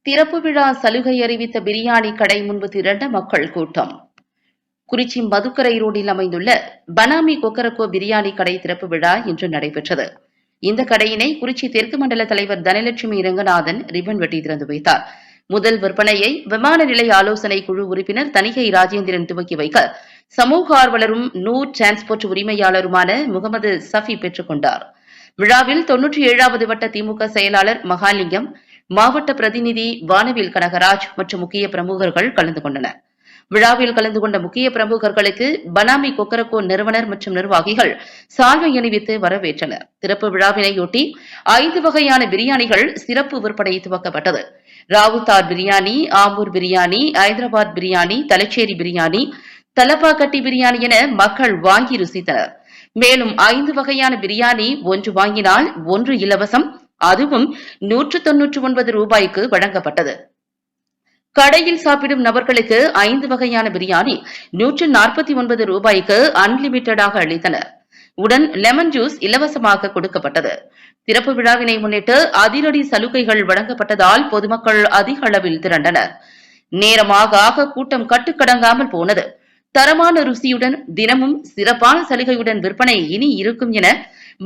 திறப்பு விழா சலுகை அறிவித்த பிரியாணி கடை முன்பு திரண்ட மக்கள் கூட்டம். குறிச்சி மதுக்கரை ரோடில் அமைந்துள்ள பனாமி கொக்கரக்கோ பிரியாணி கடை திறப்பு விழா இன்று நடைபெற்றது. இந்த கடையினை குறிச்சி தெற்கு மண்டல தலைவர் தனலட்சுமி ரங்கநாதன் ரிப்பன் வெட்டி திறந்து வைத்தார். முதல் விற்பனையை விமான நிலைய ஆலோசனை குழு உறுப்பினர் தணிகை ராஜேந்திரன் துவக்கி வைக்க, சமூக ஆர்வலரும் நூர் டிரான்ஸ்போர்ட் உரிமையாளருமான முகமது சஃபி பெற்றுக் கொண்டார். விழாவில் 97வது வட்ட திமுக செயலாளர் மகாலிங்கம், மாவட்ட பிரதிநிதி வானவில் கனகராஜ் மற்றும் முக்கிய பிரமுகர்கள் கலந்து கொண்டனர். விழாவில் கலந்து கொண்ட முக்கிய பிரமுகர்களுக்கு பனாமி கொக்கரக்கோ நிறுவனர் மற்றும் நிர்வாகிகள் சால்வை அணிவித்து வரவேற்றனர். திறப்பு விழாவினையொட்டி 5 வகையான பிரியாணிகள் சிறப்பு விற்பனை துவக்கப்பட்டது. ராவுத்தார் பிரியாணி, ஆம்பூர் பிரியாணி, ஐதராபாத் பிரியாணி, தலச்சேரி பிரியாணி, தலப்பாக்கட்டி பிரியாணி என மக்கள் வாங்கி ருசித்தனர். மேலும் 5 வகையான பிரியாணி ஒன்று வாங்கினால் ஒன்று இலவசம், அதுவும் 199 ரூபாய்க்கு வழங்கப்பட்டது. கடையில் சாப்பிடும் நபர்களுக்கு 5 வகையான பிரியாணி 149 ரூபாய்க்கு அன்லிமிட்டடாக அளித்தனர். உடன் லெமன் ஜூஸ் இலவசமாக கொடுக்கப்பட்டது. திறப்பு விழாவினை முன்னிட்டு அதிரடி சலுகைகள் வழங்கப்பட்டதால் பொதுமக்கள் அதிக அளவில் திரண்டனர். நேரமாக ஆக கூட்டம் கட்டுக்கடங்காமல் போனது. தரமான ருசியுடன் தினமும் சிறப்பான சலுகையுடன் விற்பனை இனி இருக்கும் என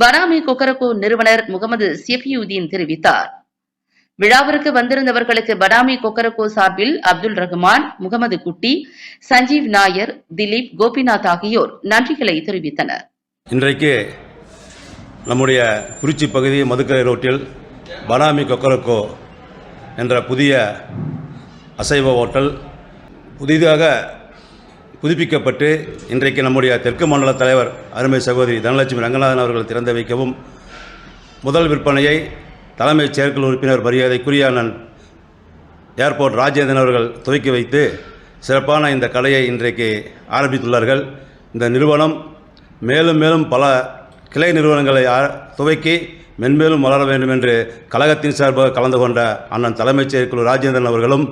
பனாமி கொக்கரக்கோ நிறுவனர் முகமது ஷெஃபியுதீன் தெரிவித்தார். விழாவிற்கு வந்திருந்தவர்களுக்கு பனாமி கொக்கரக்கோ சார்பில் அப்துல் ரஹ்மான், முகமது குட்டி, சஞ்சீவ் நாயர், திலீப், கோபிநாத் ஆகியோர் நன்றிகளை தெரிவித்தனர். இன்றைக்கு நம்முடைய குறிச்சி பகுதி மதுக்கரை ரோட்டில் பனாமி கொக்கரக்கோ என்ற புதிய அசைவ ஹோட்டல் புதிதாக புதுப்பிக்கப்பட்டு இன்றைக்கு நம்முடைய தெற்கு மண்டல தலைவர் அருமை சகோதரி தனலட்சுமி ரங்கநாதன் அவர்கள் திறந்து வைக்கவும், முதல் விற்பனையை தலைமைச் செயற்குழு உறுப்பினர் மரியாதைக்குரிய அண்ணன் ஏர்போர்ட் ராஜேந்திரன் அவர்கள் துவக்கி வைத்து சிறப்பான இந்த கடையை இன்றைக்கு ஆரம்பித்துள்ளார்கள். இந்த நிறுவனம் மேலும் மேலும் பல கிளை நிறுவனங்களை துவக்கி மென்மேலும் வளர வேண்டும் என்று கழகத்தின் சார்பாக கலந்து கொண்ட அண்ணன் தலைமைச் செயற்குழு ராஜேந்திரன் அவர்களும்,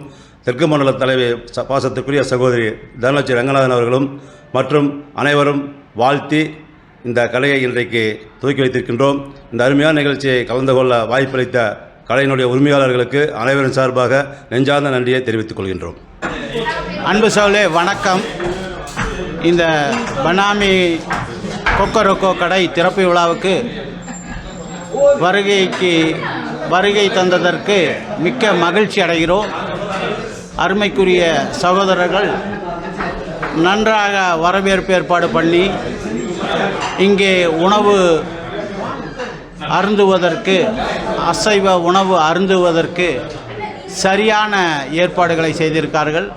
தெற்கு மண்டல தலைவி பாசத்திற்குரிய சகோதரி தனலட்சுமி ரங்கநாதன் அவர்களும் மற்றும் அனைவரும் வாழ்த்தி இந்த கடையை இன்றைக்கு துவக்கி வைத்திருக்கின்றோம். இந்த அருமையான நிகழ்ச்சியை கலந்து கொள்ள வாய்ப்பளித்த கடையினுடைய உரிமையாளர்களுக்கு அனைவரின் சார்பாக நெஞ்சார்ந்த நன்றியை தெரிவித்துக் கொள்கின்றோம். அன்பு சகோதரே வணக்கம். இந்த பனாமி கொக்கரக்கோ கடை திறப்பு விழாவுக்கு வருகை தந்ததற்கு மிக்க மகிழ்ச்சி அடைகிறோம். அருமைக்குரிய சகோதரர்கள் நன்றாக வரவேற்பு ஏற்பாடு பண்ணி இங்கே உணவு அருந்துவதற்கு, அசைவ உணவு அருந்துவதற்கு சரியான ஏற்பாடுகளை செய்திருக்கார்கள்.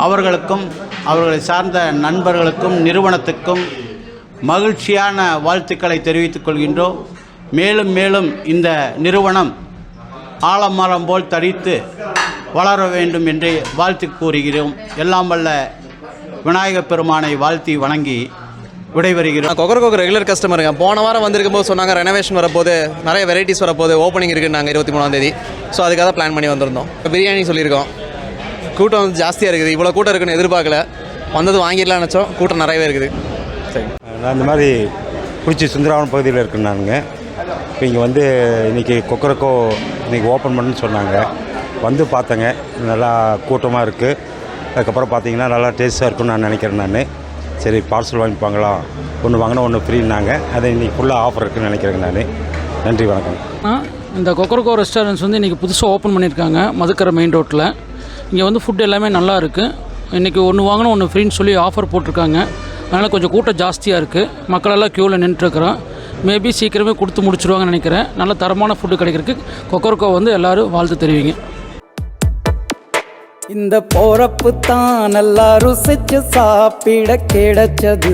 அவர்களுக்கும் அவர்களை சார்ந்த நண்பர்களுக்கும் நிறுவனத்துக்கும் மகிழ்ச்சியான வாழ்த்துக்களை தெரிவித்துக் கொள்கின்றோம். மேலும் மேலும் இந்த நிறுவனம் ஆலமரம் போல் தடித்து வளர வேண்டும் என்று வாழ்த்து கூறுகிறோம். எல்லாம் வல்ல விநாயகப் பெருமானை வாழ்த்தி வணங்கி விடைபெறுகிறோம். கொக்கரக்கோ ரெகுலர் கஸ்டமருங்க. போன வாரம் வந்திருக்கும் போது சொன்னாங்க ரெனோவேஷன் வரப்போது, நிறைய வெரைட்டிஸ் வரப்போது, ஓப்பனிங் இருக்குது நாங்கள் 23ஆம் தேதி. ஸோ அதுக்காக பிளான் பண்ணி வந்திருந்தோம். இப்போ பிரியாணி சொல்லியிருக்கோம். கூட்டம் வந்து ஜாஸ்தியாக இருக்குது. இவ்வளோ கூட்டம் இருக்குன்னு எதிர்பார்க்கல. வந்தது வாங்கிடலாம்னு நினச்சோம். கூட்டம் நிறையவே இருக்குது. சரி, நான் இந்த மாதிரி குறிச்சி சுந்தராவன் பகுதியில் இருக்குன்னு நானுங்க. இப்போ இங்கே வந்து இன்றைக்கி கொக்கரக்கோ இன்றைக்கி ஓப்பன் பண்ணுன்னு சொன்னாங்க. வந்து பார்த்தேங்க, நல்லா கூட்டமாக இருக்குது. அதுக்கப்புறம் பார்த்தீங்கன்னா நல்லா டேஸ்ட்டாக இருக்குன்னு நான் நினைக்கிறேன். நான் சரி பார்சல் வாங்கிப்பாங்களா, ஒன்று வாங்கினா ஒன்று ஃப்ரீன்னாங்க. அதை இன்றைக்கி ஃபுல்லாக ஆஃபர் இருக்குதுன்னு நினைக்கிறேங்க நான். நன்றி, வணக்கம். இந்த கொக்கரக்கோ ரெஸ்டாரண்ட்ஸ் வந்து இன்றைக்கி புதுசாக ஓப்பன் பண்ணியிருக்காங்க மதுக்கரை மெயின் ரோட்டில். இங்கே வந்து ஃபுட் எல்லாமே நல்லா இருக்குது. இன்றைக்கி ஒன்று வாங்கினா ஒன்று ஃப்ரீன்னு சொல்லி ஆஃபர் போட்டிருக்காங்க. அதனால் கொஞ்சம் கூட்டம் ஜாஸ்தியாக இருக்குது. மக்களெல்லாம் க்யூவில் நின்றுட்டுருக்குறோம். மேபி சீக்கிரமே கொடுத்து முடிச்சிடுவாங்கன்னு நினைக்கிறேன். நல்ல தரமான ஃபுட்டு கிடைக்கிறதுக்கு கொக்கரக்கோ வந்து எல்லோரும் வாழ்த்து தெரிவிங்க. இந்த போறப்பு தான் நல்லா ருசிச்சு சாப்பிட கிடைச்சது.